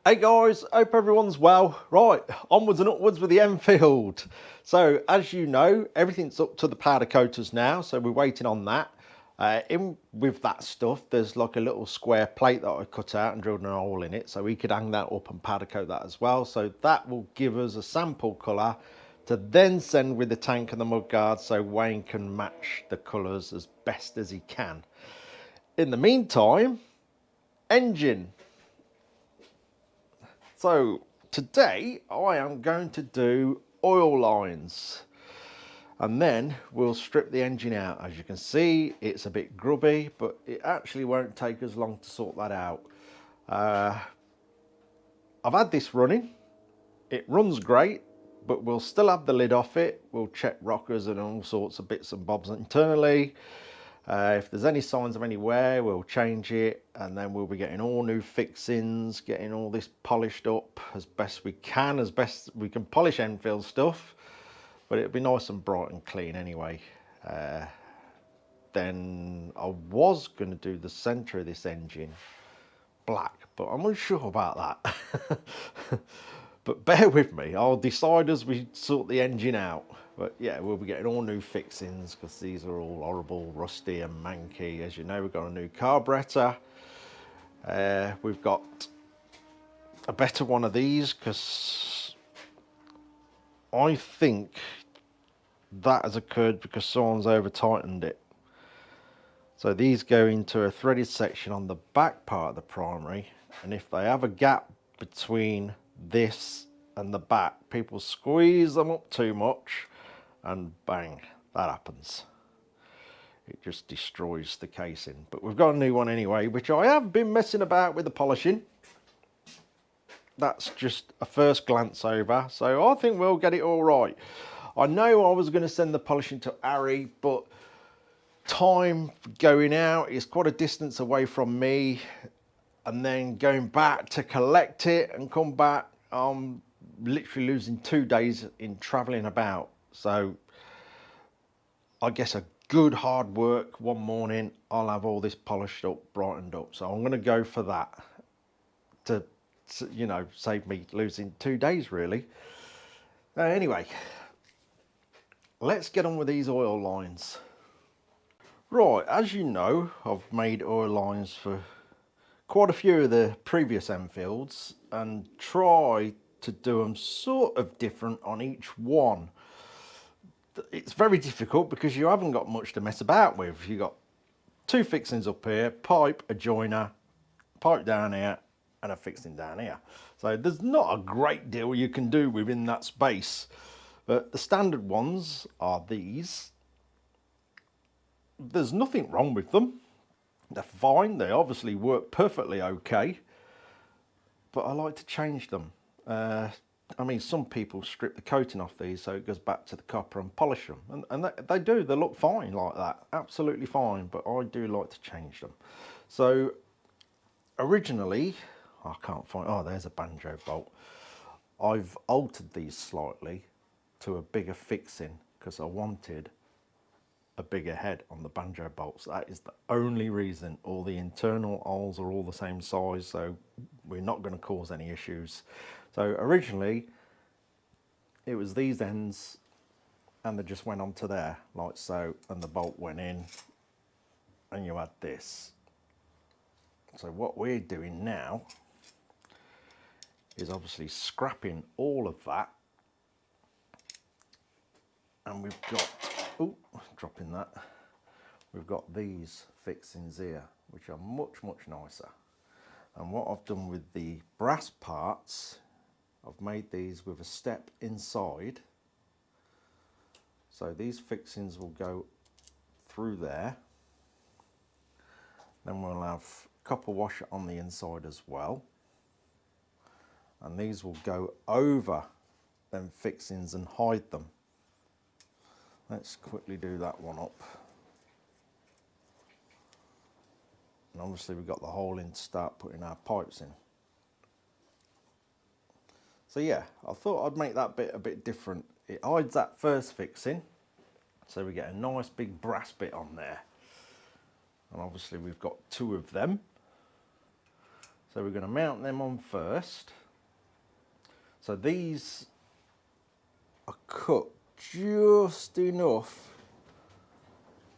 Hey guys, hope everyone's well. Right, onwards and upwards with the Enfield. So as you know, everything's up to the powder coaters now, so we're waiting on that. In with that stuff, there's like a little square plate that I cut out and drilled a hole in it, so we could hang that up and powder coat that as well. So that will give us a sample colour to then send with the tank and the mudguard, so Wayne can match the colours as best as he can. In the meantime, engine. So today I am going to do oil lines and then we'll strip the engine out. As you can see, it's a bit grubby, but it actually won't take us long to sort that out. I've had this running, it runs great, but we'll still have the lid off it. We'll check rockers and all sorts of bits and bobs internally. If there's any signs of any wear, we'll change it, and then we'll be getting all new fixings, getting all this polished up as best we can, as best we can polish Enfield stuff, but it'll be nice and bright and clean anyway. Then I was going to do the centre of this engine black, but I'm unsure about that. But bear with me, I'll decide as we sort the engine out. But yeah, we'll be getting all new fixings because these are all horrible, rusty and manky. As you know, we've got a new carburettor. We've got a better one of these because I think that has occurred because someone's over tightened it. So these go into a threaded section on the back part of the primary, and if they have a gap between this and the back, people squeeze them up too much and bang, that happens. It just destroys the casing. But we've got a new one anyway, which I have been messing about with the polishing. That's just a first glance over, so I think we'll get it all right. I know I was going to send the polishing to Harry, but time going out is quite a distance away from me, and then going back to collect it and come back, I'm literally losing 2 days in travelling about. So I guess a good hard work one morning, I'll have all this polished up, brightened up. So I'm going to go for that to, you know, save me losing 2 days really. Anyway, let's get on with these oil lines. Right, as you know, I've made oil lines for quite a few of the previous Enfields and try to do them sort of different on each one. It's very difficult because you haven't got much to mess about with. You've got two fixings up here, pipe, a joiner, pipe down here, and a fixing down here. So there's not a great deal you can do within that space. But the standard ones are these. There's nothing wrong with them. They're fine, they obviously work perfectly okay, but I like to change them. I mean, some people strip the coating off these so it goes back to the copper and polish them, and they do, they look fine like that, absolutely fine, but I do like to change them. So originally, I can't find, oh there's a banjo bolt. I've altered these slightly to a bigger fixing because I wanted a bigger head on the banjo bolts. That is the only reason. All the internal holes are all the same size, so we're not going to cause any issues. So originally it was these ends and they just went onto there like so, and the bolt went in and you had this. So what we're doing now is obviously scrapping all of that, and we've got, oh, dropping that. We've got these fixings here, which are much, much nicer. And what I've done with the brass parts, I've made these with a step inside. So these fixings will go through there. Then we'll have copper washer on the inside as well. And these will go over them fixings and hide them. Let's quickly do that one up. And obviously we've got the hole in to start putting our pipes in. So yeah, I thought I'd make that bit a bit different. It hides that first fixing, so we get a nice big brass bit on there. And obviously we've got two of them. So we're going to mount them on first. So these are cut just enough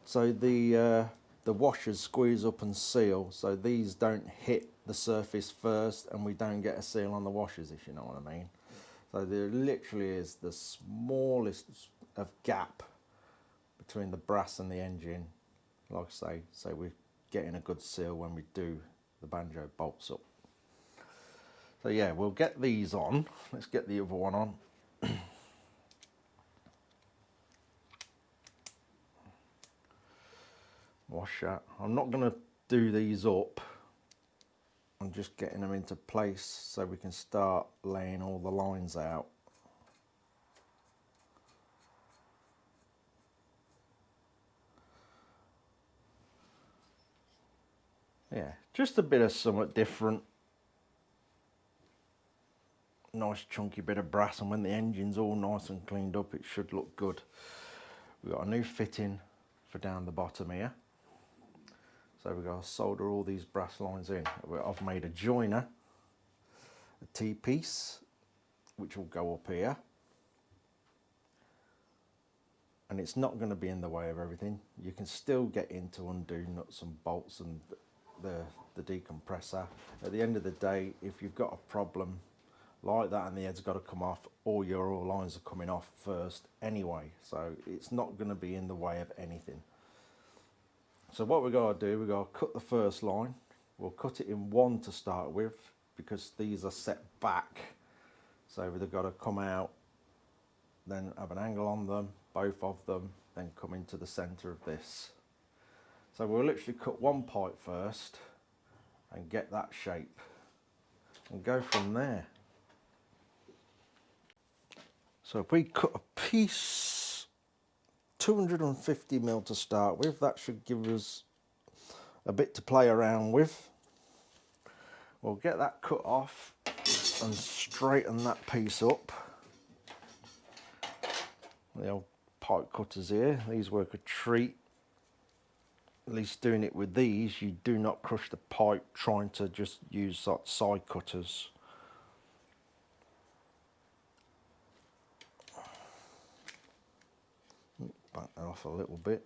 so the washers squeeze up and seal, so these don't hit the surface first and we don't get a seal on the washers, if you know what I mean. So there literally is the smallest of gap between the brass and the engine, like I say, so we're getting a good seal when we do the banjo bolts up. So yeah, we'll get these on. Let's get the other one on. Wash that. I'm not going to do these up. I'm just getting them into place so we can start laying all the lines out. Yeah, just a bit of something different. Nice chunky bit of brass, and when the engine's all nice and cleaned up, it should look good. We've got a new fitting for down the bottom here. So we've got to solder all these brass lines in. I've made a joiner, a T-piece, which will go up here. And it's not going to be in the way of everything. You can still get in to undo nuts and bolts and the decompressor. At the end of the day, if you've got a problem like that and the head's got to come off, all your oil lines are coming off first anyway. So it's not going to be in the way of anything. So what we've got to do, we've got to cut the first line. We'll cut it in one to start with because these are set back. So they've got to come out, then have an angle on them, both of them, then come into the centre of this. So we'll literally cut one pipe first and get that shape and go from there. So if we cut a piece 250mm to start with, that should give us a bit to play around with. We'll get that cut off and straighten that piece up. The old pipe cutters here, these work a treat. At least doing it with these, you do not crush the pipe trying to just use like side cutters. Back that off a little bit.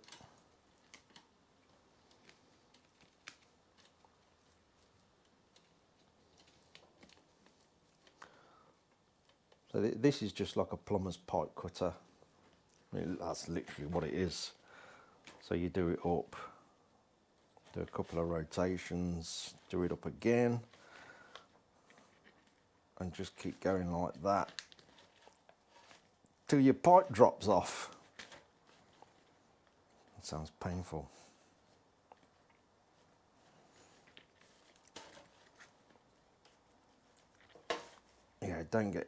So this is just like a plumber's pipe cutter. I mean, that's literally what it is. So you do it up, do a couple of rotations, do it up again, and just keep going like that till your pipe drops off. That sounds painful. Yeah, don't get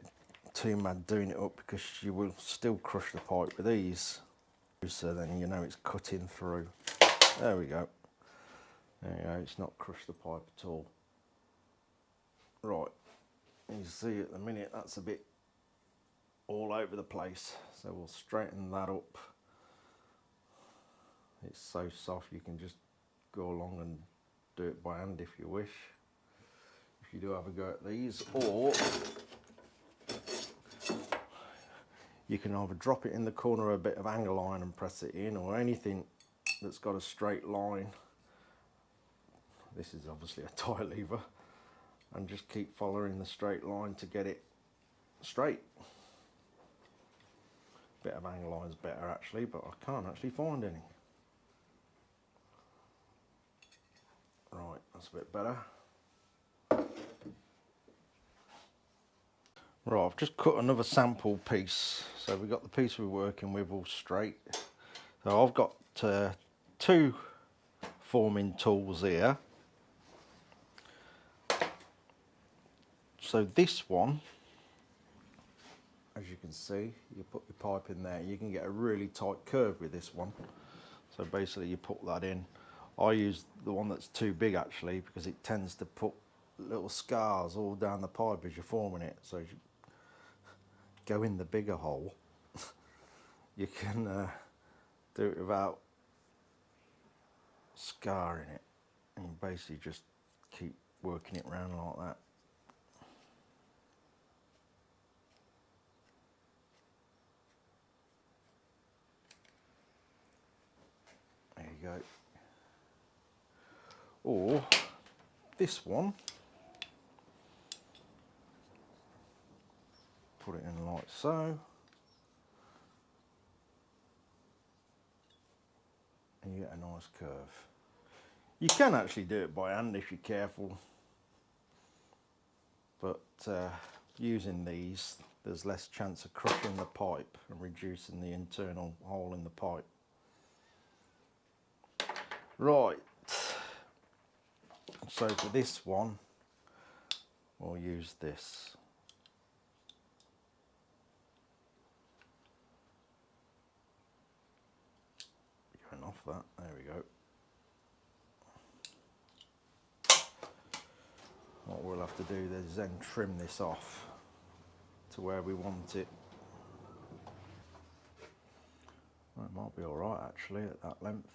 too mad doing it up because you will still crush the pipe with these. So then you know it's cutting through. There we go. There you go, it's not crushed the pipe at all. Right, you see at the minute that's a bit all over the place. So we'll straighten that up. It's so soft you can just go along and do it by hand if you wish. If you do have a go at these, or you can either drop it in the corner a bit of angle iron and press it in, or anything that's got a straight line. This is obviously a tie lever, and just keep following the straight line to get it straight. Bit of angle iron's better actually, but I can't actually find any. Right, that's a bit better. Right, I've just cut another sample piece. So we've got the piece we're working with all straight. So I've got two forming tools here. So this one, as you can see, you put your pipe in there. You can get a really tight curve with this one. So basically you put that in. I use the one that's too big actually because it tends to put little scars all down the pipe as you're forming it. So as you go in the bigger hole, you can do it without scarring it, and you basically just keep working it round like that. There you go. Or this one, put it in like so, and you get a nice curve. You can actually do it by hand if you're careful, but using these, there's less chance of crushing the pipe and reducing the internal hole in the pipe. Right, so for this one, we'll use this. Going off that, there we go. What we'll have to do is then trim this off to where we want it. Well, it might be alright actually at that length.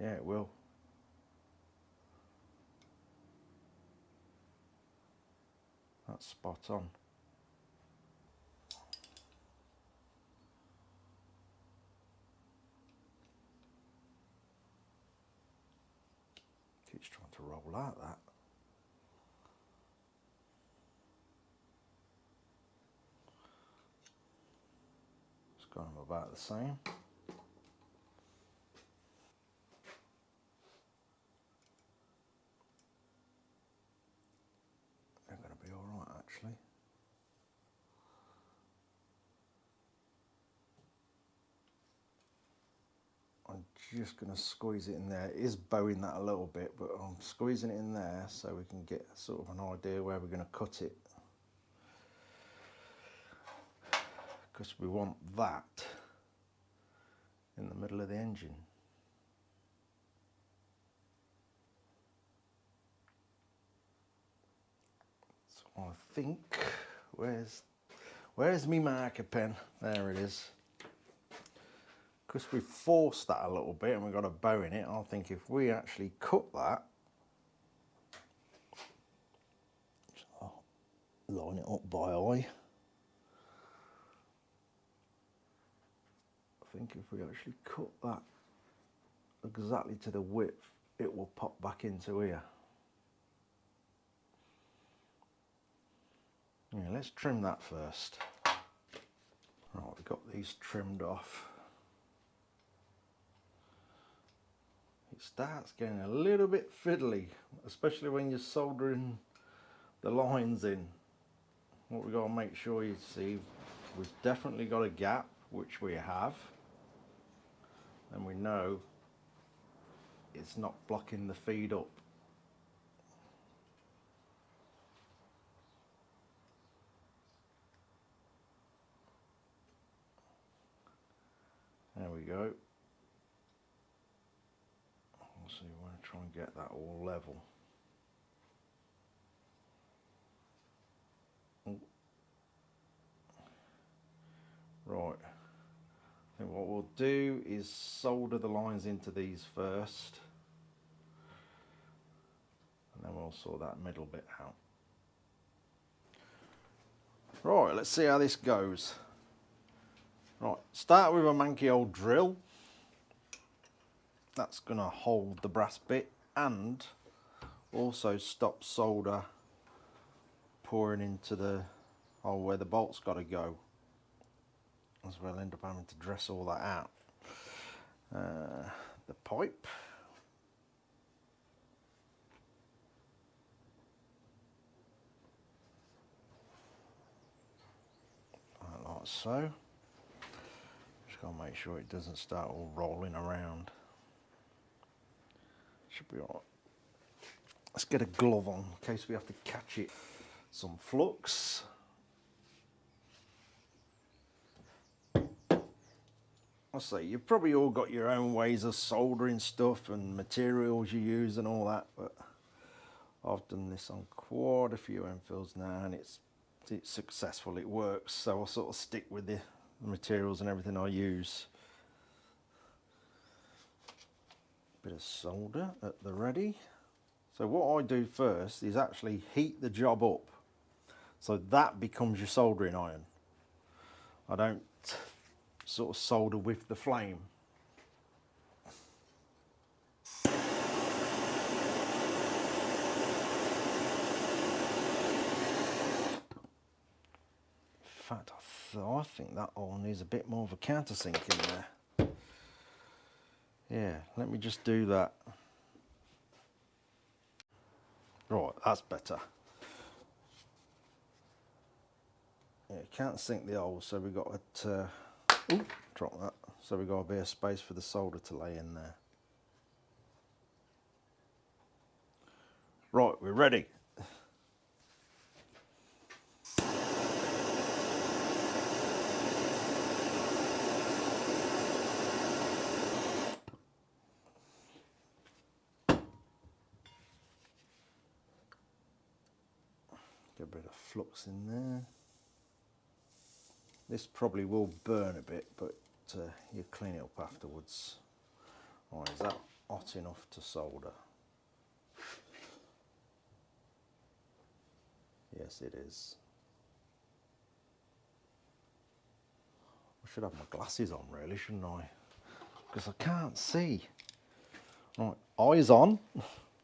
Yeah, it will. That's spot on. Keeps trying to roll out that. It's got them about the same. They're going to be alright actually. I'm just going to squeeze it in there. It is bowing that a little bit, but I'm squeezing it in there so we can get sort of an idea where we're going to cut it. Because we want that in the middle of the engine. So I think, where's me marker pen? There it is. Because we forced that a little bit and we've got a bow in it, I think if we actually cut that, so line it up by eye. I think if we actually cut that exactly to the width, it will pop back into here. Yeah, let's trim that first. Right, we've got these trimmed off. It starts getting a little bit fiddly, especially when you're soldering the lines in. What we've got to make sure you see, we've definitely got a gap, which we have. And we know it's not blocking the feed up. There we go. So you want to try and get that all level. Right. I think what we'll do is solder the lines into these first. And then we'll sort that middle bit out. Right, let's see how this goes. Right, start with a manky old drill. That's going to hold the brass bit and also stop solder pouring into the hole where the bolt's got to go, as we'll end up having to dress all that out. The pipe. Like so. Just got to make sure it doesn't start all rolling around. Should be alright. Let's get a glove on in case we have to catch it. Some flux. I say you've probably all got your own ways of soldering stuff and materials you use and all that, but I've done this on quite a few Enfields now and it's successful, it works, so I'll sort of stick with the materials and everything I use. Bit of solder at the ready. So what I do first is actually heat the job up. So that becomes your soldering iron. I don't sort of solder with the flame. In fact, I think that all needs a bit more of a countersink in there. Yeah, let me just do that. Right, that's better. Yeah, countersink the holes, so we've got to drop that. So we've got a bit of space for the solder to lay in there. Right, we're ready. Get a bit of flux in there. This probably will burn a bit, but you clean it up afterwards. Right, is that hot enough to solder? Yes, it is. I should have my glasses on really, shouldn't I? Because I can't see. Right, eyes on.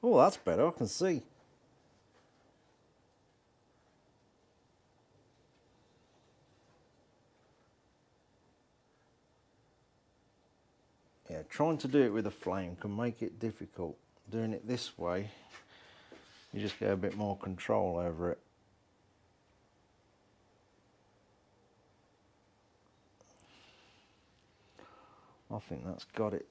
Oh, that's better, I can see. Yeah, trying to do it with a flame can make it difficult. Doing it this way, you just get a bit more control over it. I think that's got it.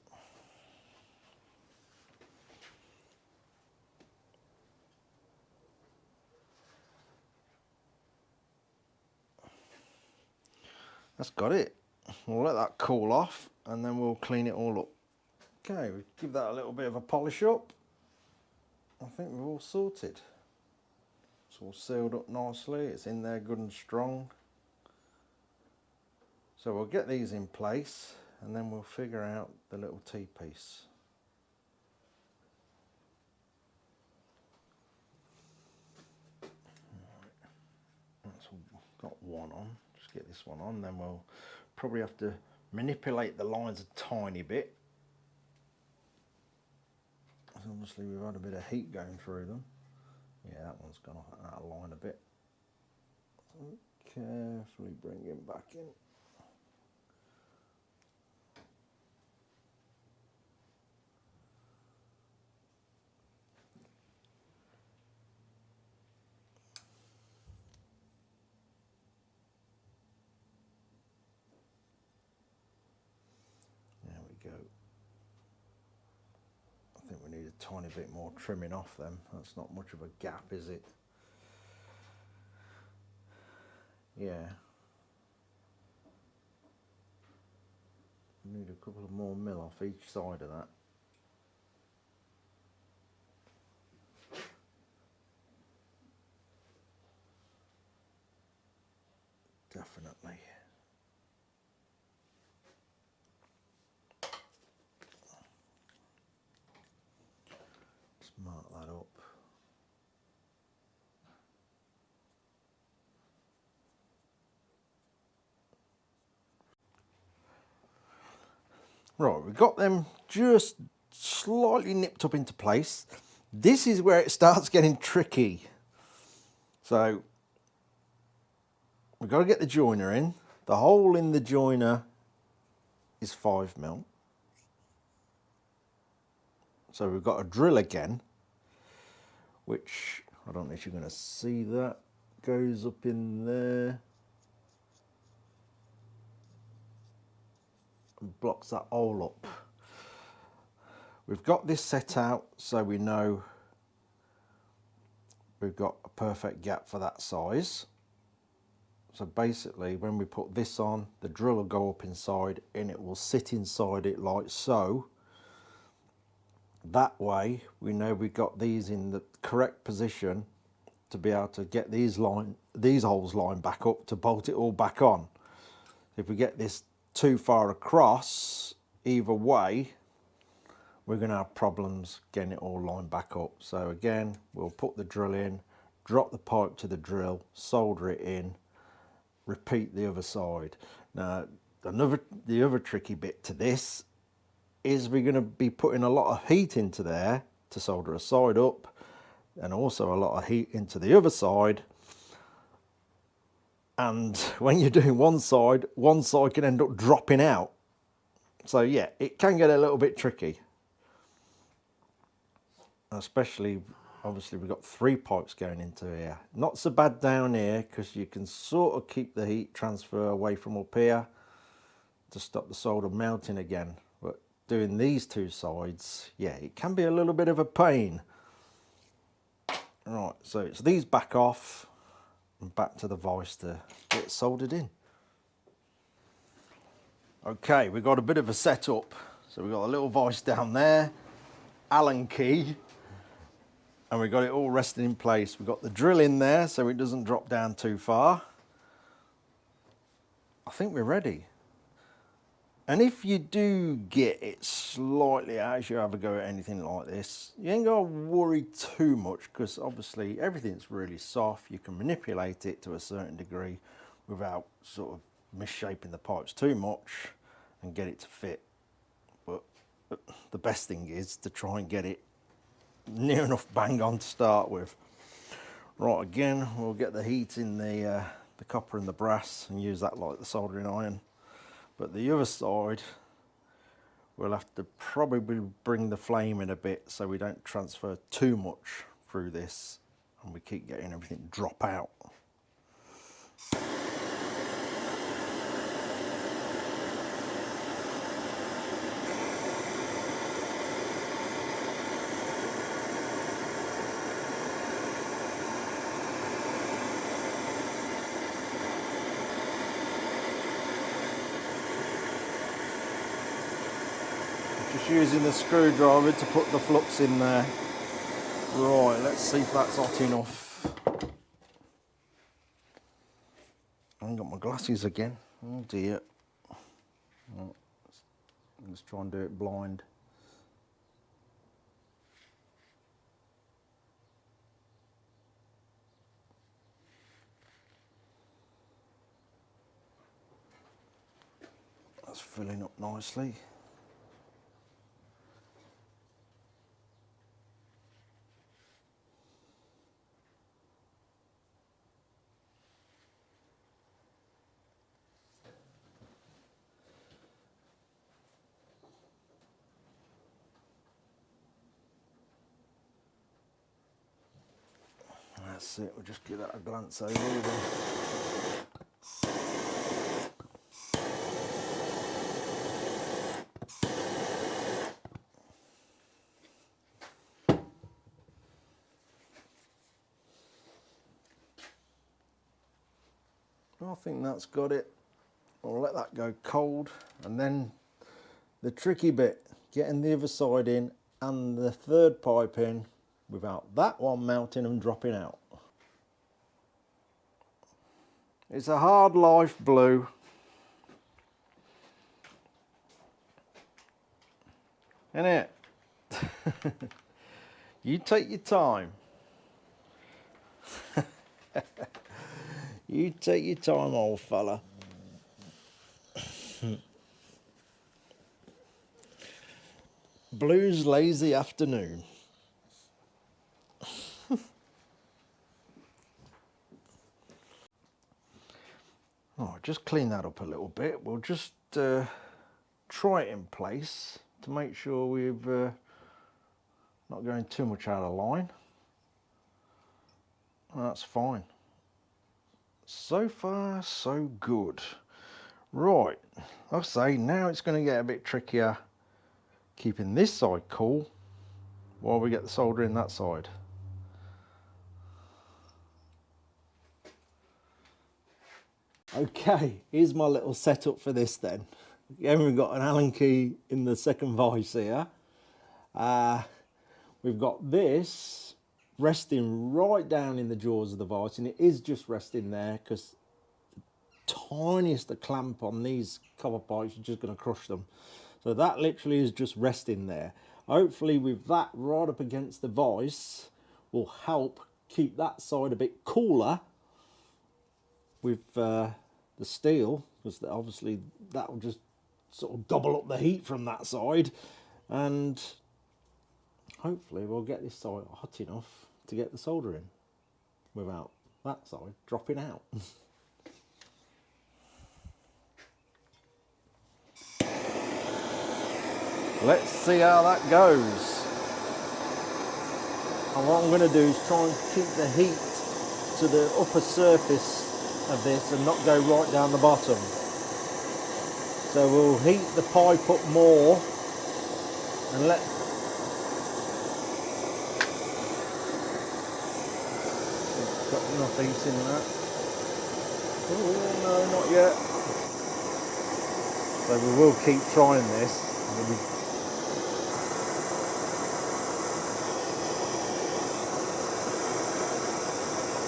That's got it. We'll let that cool off and then we'll clean it all up. Okay, we give that a little bit of a polish up. I think we're all sorted. It's all sealed up nicely, it's in there good and strong. So we'll get these in place and then we'll figure out the little T-piece. That's got one on, just get this one on, then we'll probably have to manipulate the lines a tiny bit. Obviously we've had a bit of heat going through them. Yeah, that one's gone out of line a bit. So carefully bring him back in. There we go. I think we need a tiny bit more trimming off them. That's not much of a gap, is it? Yeah. We need a couple of more mil off each side of that. Definitely. Just mark that up. Right, we've got them just slightly nipped up into place. This is where it starts getting tricky. So we've got to get the joiner in. The hole in the joiner is 5mm. So we've got to drill again, which I don't know if you're going to see that. Goes up in there. And blocks that hole up. We've got this set out so we know we've got a perfect gap for that size. So basically when we put this on, the drill will go up inside and it will sit inside it like so. That way we know we've got these in the correct position to be able to get these holes lined back up to bolt it all back on. If we get this too far across either way, we're going to have problems getting it all lined back up. So again, we'll put the drill in, drop the pipe to the drill, solder it in, repeat the other side. Now, the other tricky bit to this is we're going to be putting a lot of heat into there to solder a side up, and also a lot of heat into the other side. And when you're doing one side can end up dropping out. So yeah, it can get a little bit tricky. Especially, obviously, we've got 3 pipes going into here. Not so bad down here, because you can sort of keep the heat transfer away from up here to stop the solder melting again. But doing these 2 sides, yeah, it can be a little bit of a pain. Right, so it's these back off and back to the vise to get soldered in. Okay, we've got a bit of a setup. So we've got a little vise down there, Allen key, and we've got it all resting in place. We've got the drill in there so it doesn't drop down too far. I think we're ready. And if you do get it slightly out, as you have a go at anything like this, you ain't got to worry too much, because obviously everything's really soft. You can manipulate it to a certain degree without sort of misshaping the pipes too much and get it to fit. But the best thing is to try and get it near enough bang on to start with. Right, again, we'll get the heat in the copper and the brass and use that like the soldering iron. But the other side, we'll have to probably bring the flame in a bit so we don't transfer too much through this and we keep getting everything drop out. Just using the screwdriver to put the flux in there. Right, let's see if that's hot enough. I haven't got my glasses again. Oh dear. Right, let's try and do it blind. That's filling up nicely. That's it, we'll just give that a glance over again. I think that's got it. I'll let that go cold, and then the tricky bit, getting the other side in and the 3rd pipe in without that one melting and dropping out. It's a hard life, Blue. Isn't it? You take your time. You take your time, old fella. Blue's lazy afternoon. Oh, just clean that up a little bit. We'll just try it in place to make sure we've not going too much out of line. That's fine. So far, so good. Right, I'll say now it's going to get a bit trickier keeping this side cool while we get the solder in that side. Okay, here's my little setup for this then. Again, we've got an Allen key in the 2nd vise here. We've got this resting right down in the jaws of the vise, and it is just resting there because the tiniest clamp on these copper pipes is just going to crush them. So that literally is just resting there. Hopefully with that right up against the vise will help keep that side a bit cooler with the steel, because obviously that will just sort of double up the heat from that side, and hopefully we'll get this side hot enough to get the solder in without that side dropping out. Let's see how that goes. And what I'm going to do is try and keep the heat to the upper surface of this and not go right down the bottom. So we'll heat the pipe up more and let got enough heat in that. Oh no, not yet. So we will keep trying this.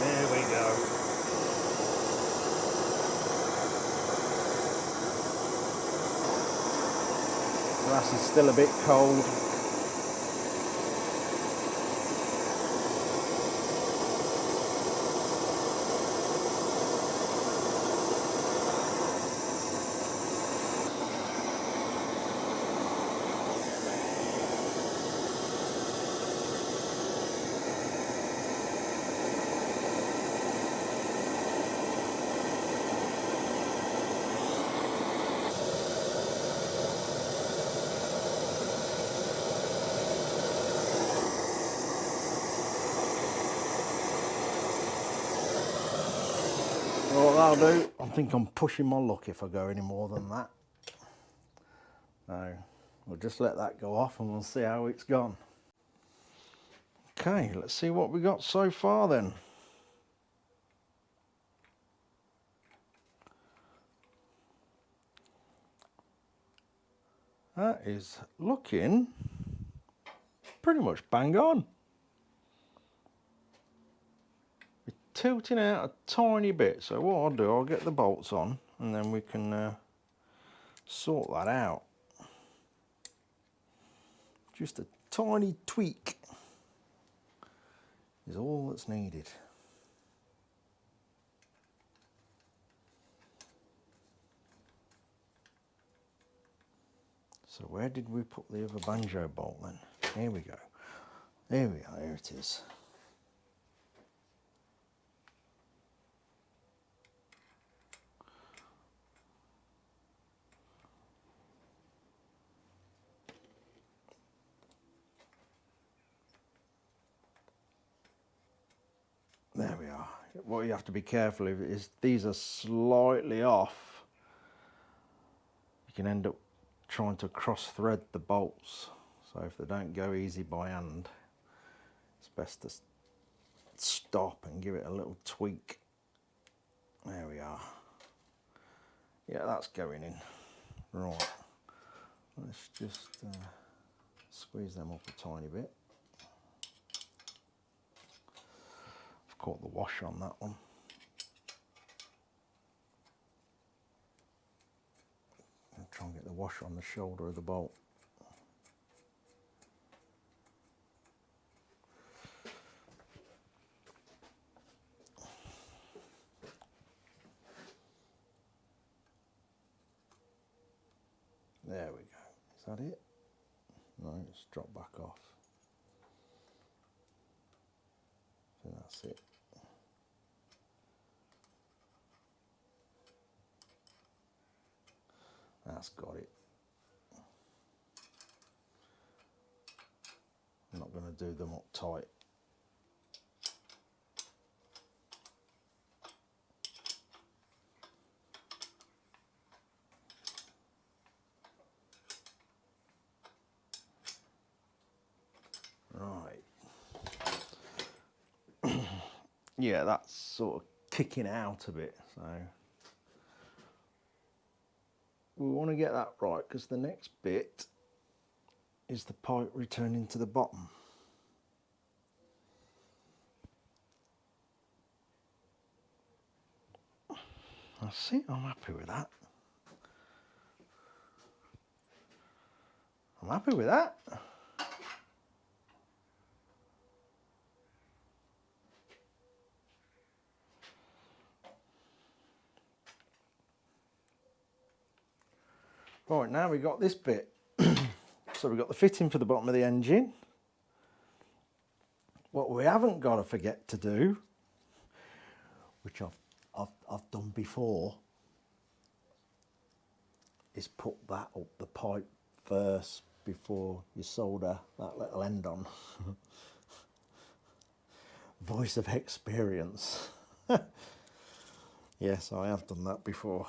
There we go. Grass is still a bit cold. What I'll do, I think I'm pushing my luck if I go any more than that. So we'll just let that go off and we'll see how it's gone. Okay, let's see what we got so far then. That is looking pretty much bang on. We're tilting out a tiny bit, so what I'll do, I'll get the bolts on and then we can sort that out. Just a tiny tweak is all that's needed. So where did we put the other banjo bolt then? Here we go. There we are, here it is. There we are. What you have to be careful of is these are slightly off. You can end up trying to cross thread the bolts. So if they don't go easy by hand, it's best to stop and give it a little tweak. There we are. Yeah, that's going in. Right. Let's just squeeze them up a tiny bit. I've caught the washer on that one. I'll try and get the washer on the shoulder of the bolt. There we go. Is that it? No, it's dropped back off. I think that's it. That's got it. I'm not going to do them up tight. Right. Yeah, that's sort of kicking out a bit, so we want to get that right because the next bit is the pipe returning to the bottom. That's it, I'm happy with that. I'm happy with that. Right, now we've got this bit. So we've got the fitting for the bottom of the engine. What we haven't got to forget to do, which I've done before, is put that up the pipe first before you solder that little end on. Voice of experience. Yes, I have done that before.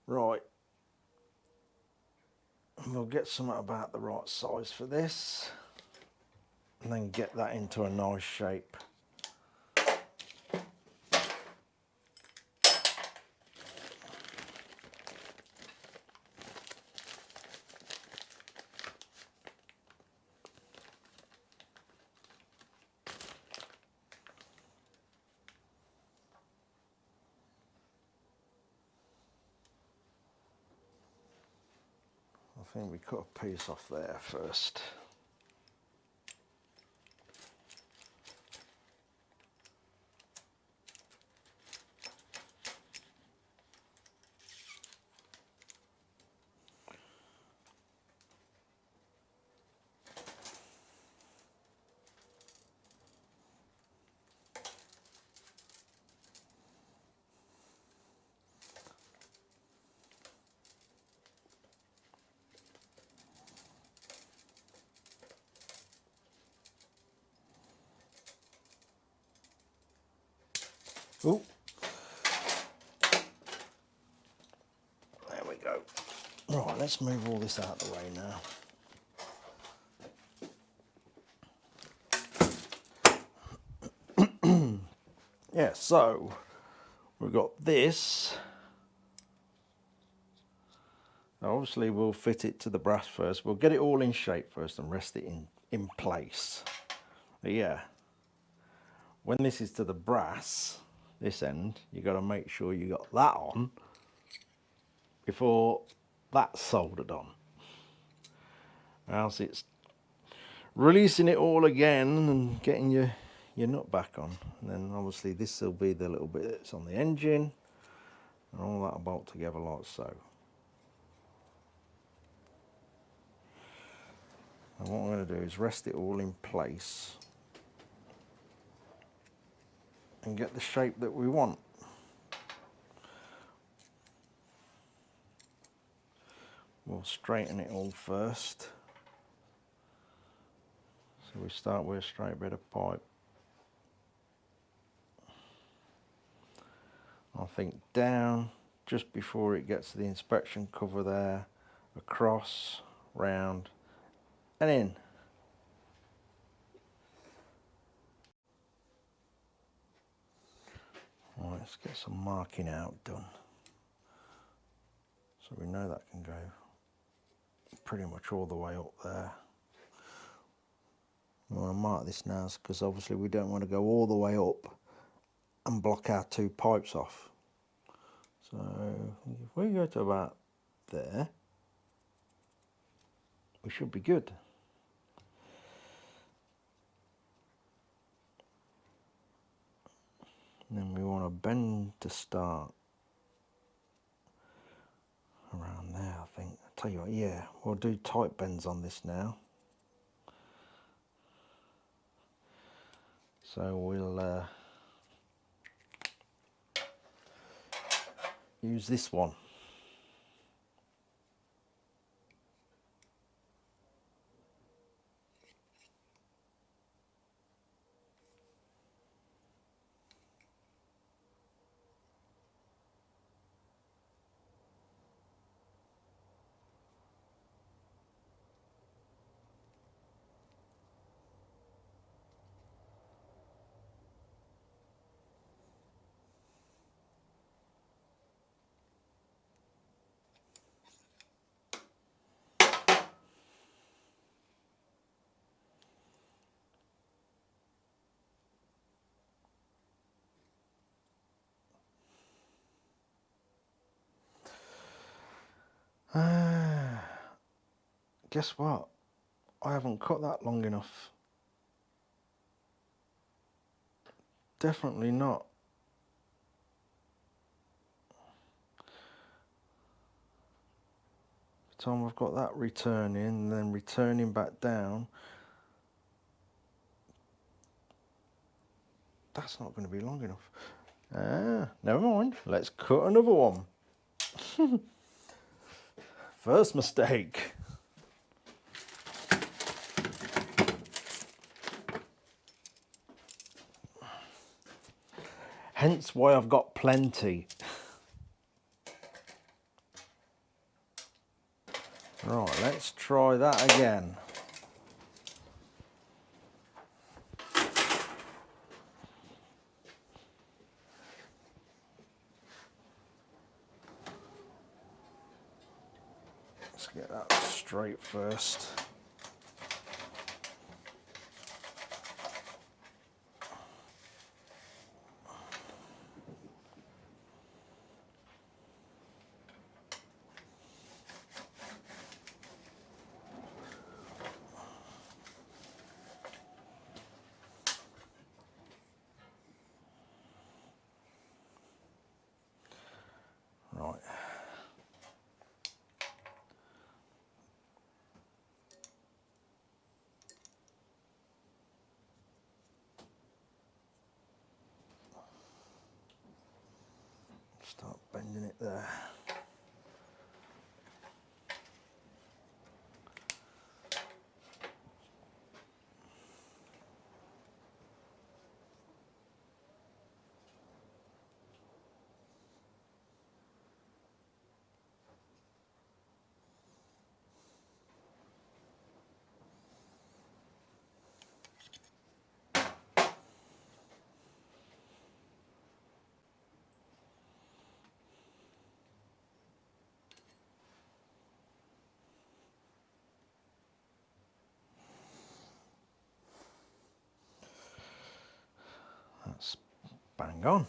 Right. We'll get something about the right size for this and then get that into a nice shape. I think we cut a piece off there first. Oh, there we go. Right, let's move all this out of the way now. Yeah, so we've got this. Now obviously we'll fit it to the brass first. We'll get it all in shape first and rest it in place. But yeah, when this is to the brass, this end, you got to make sure you got that on before that's soldered on. Or else it's releasing it all again and getting your nut back on. And then obviously this will be the little bit that's on the engine and all that will bolt together like so. And what I'm going to do is rest it all in place and get the shape that we want. We'll straighten it all first. So we start with a straight bit of pipe. I think down just before it gets to the inspection cover there, across, round and in. Right, let's get some marking out done. So we know that can go pretty much all the way up there. We want to mark this now because obviously we don't want to go all the way up and block our two pipes off. So if we go to about there, we should be good. And then we want to bend to start around there, I think. I'll tell you what, yeah, we'll do tight bends on this now. So we'll use this one. Guess what? I haven't cut that long enough. Definitely not. time I've got that returning, then returning back down, that's not going to be long enough. Never mind, let's cut another one. First mistake. Hence why I've got plenty. Right, let's try that again. Let's get that straight first. Right. Start bending it there. That's bang on.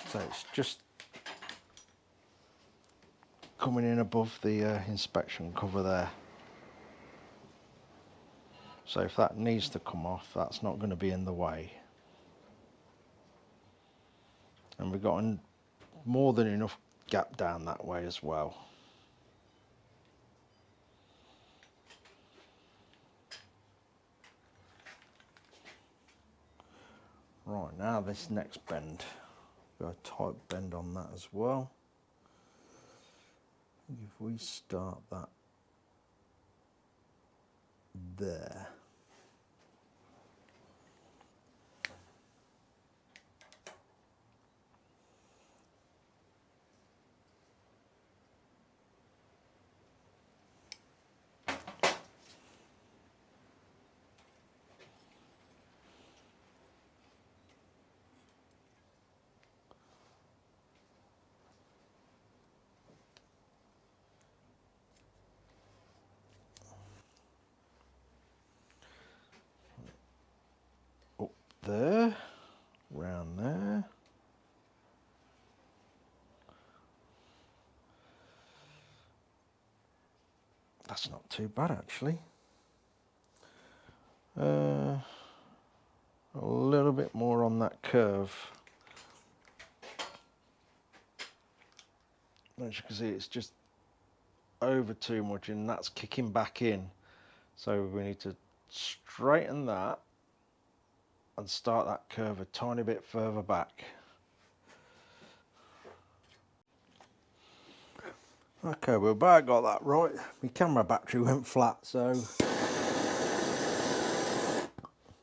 So it's just coming in above the inspection cover there. So if that needs to come off, that's not going to be in the way. And we've got more than enough gap down that way as well. Right, now this next bend, got a tight bend on that as well. If we start that there. Up there, round there. That's not too bad actually. A little bit more on that curve. As you can see, it's just over too much and that's kicking back in. So we need to straighten that and start that curve a tiny bit further back. Okay, we're about got that right. My camera battery went flat, so I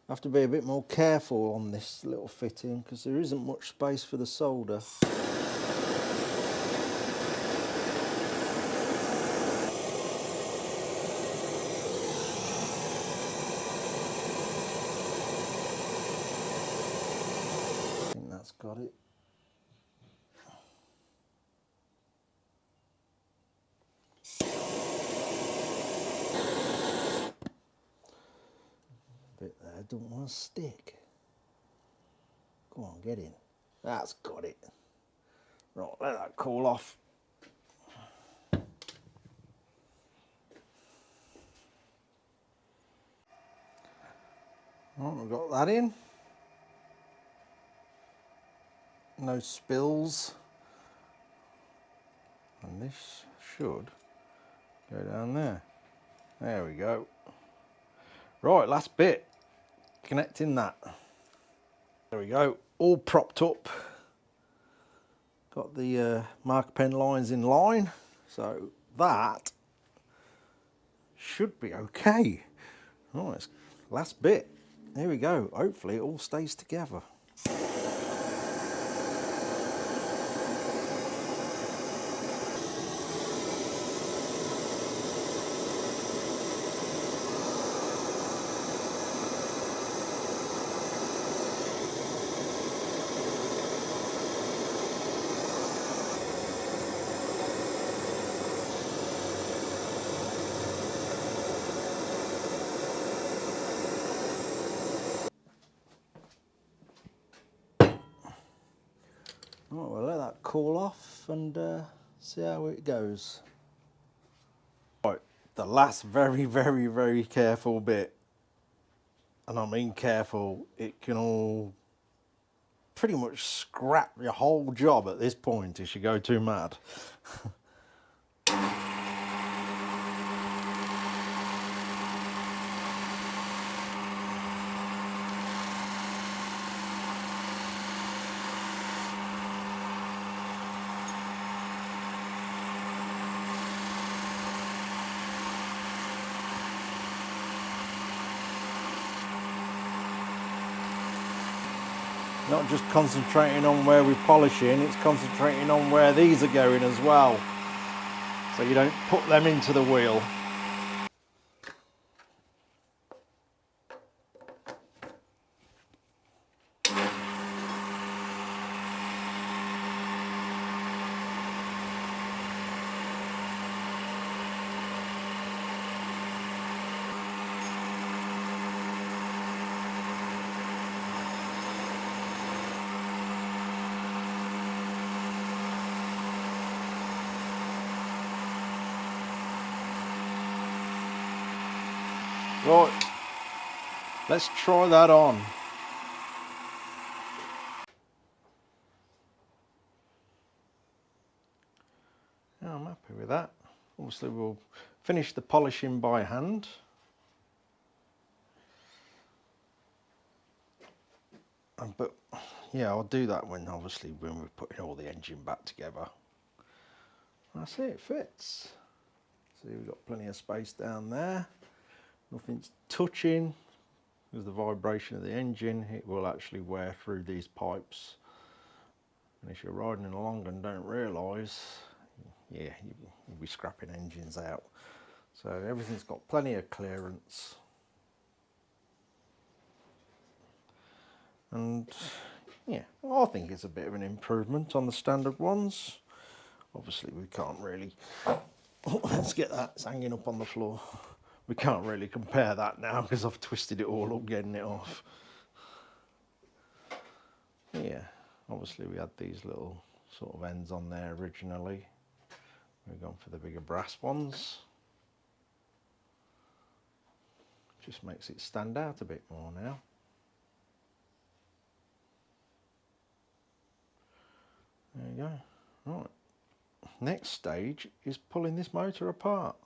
have to be a bit more careful on this little fitting because there isn't much space for the solder. I think that's got it. Bit there, don't want to stick. Come on, get in. That's got it. Right, let that cool off. Right, we've got that in. No spills. And this should go down there. There we go. Right, last bit. Connecting that. There we go. All propped up. Got the marker pen lines in line. So that should be okay. Right, last bit. There we go. Hopefully it all stays together. Right, we'll let that cool off and see how it goes. Right, the last very careful bit, and I mean careful, it can all pretty much scrap your whole job at this point if you go too mad. Not just concentrating on where we're polishing, it's concentrating on where these are going as well. So you don't put them into the wheel. Right, let's try that on. Yeah, I'm happy with that. Obviously we'll finish the polishing by hand. But yeah, I'll do that when we're putting all the engine back together. That's it, it fits. See, we've got plenty of space down there. Nothing's touching. With the vibration of the engine, it will actually wear through these pipes. And if you're riding along and don't realise, yeah, you'll be scrapping engines out. So everything's got plenty of clearance. And yeah, I think it's a bit of an improvement on the standard ones. Obviously we can't really, let's get that, it's hanging up on the floor. We can't really compare that now because I've twisted it all up getting it off. Yeah, obviously we had these little sort of ends on there originally. We've gone for the bigger brass ones. Just makes it stand out a bit more now. There you go. Right. Next stage is pulling this motor apart.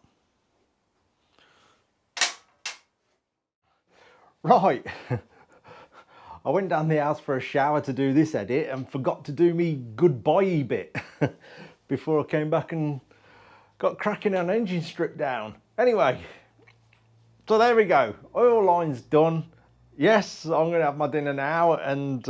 Right. I went down the house for a shower to do this edit and forgot to do me goodbye bit before I came back and got cracking on engine strip down. Anyway, so there we go. Oil line's done. Yes, I'm going to have my dinner now and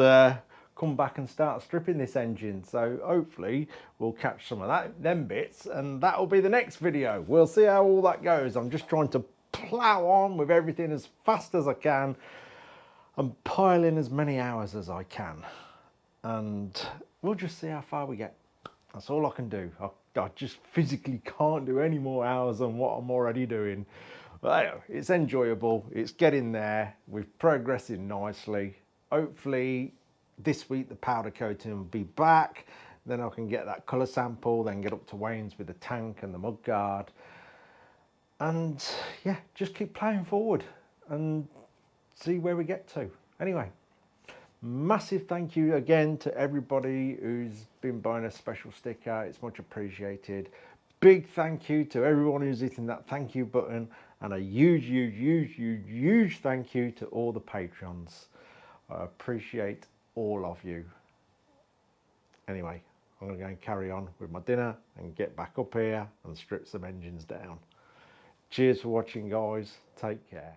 come back and start stripping this engine. So hopefully we'll catch some of them bits, and that will be the next video. We'll see how all that goes. I'm just trying to plow on with everything as fast as I can and pile in as many hours as I can, and we'll just see how far we get. That's all I can do. I just physically can't do any more hours than what I'm already doing. But it's enjoyable, it's getting there, we're progressing nicely. Hopefully this week the powder coating will be back, then I can get that colour sample, then get up to Wayne's with the tank and the mud guard. And yeah, just keep playing forward and see where we get to. Anyway, Massive thank you again to everybody who's been buying a special sticker. It's much appreciated. Big thank you to everyone who's hitting that thank you button, and a huge thank you to all the Patreons. I appreciate all of you. Anyway, I'm going to go and carry on with my dinner and get back up here and strip some engines down. Cheers for watching, guys. Take care.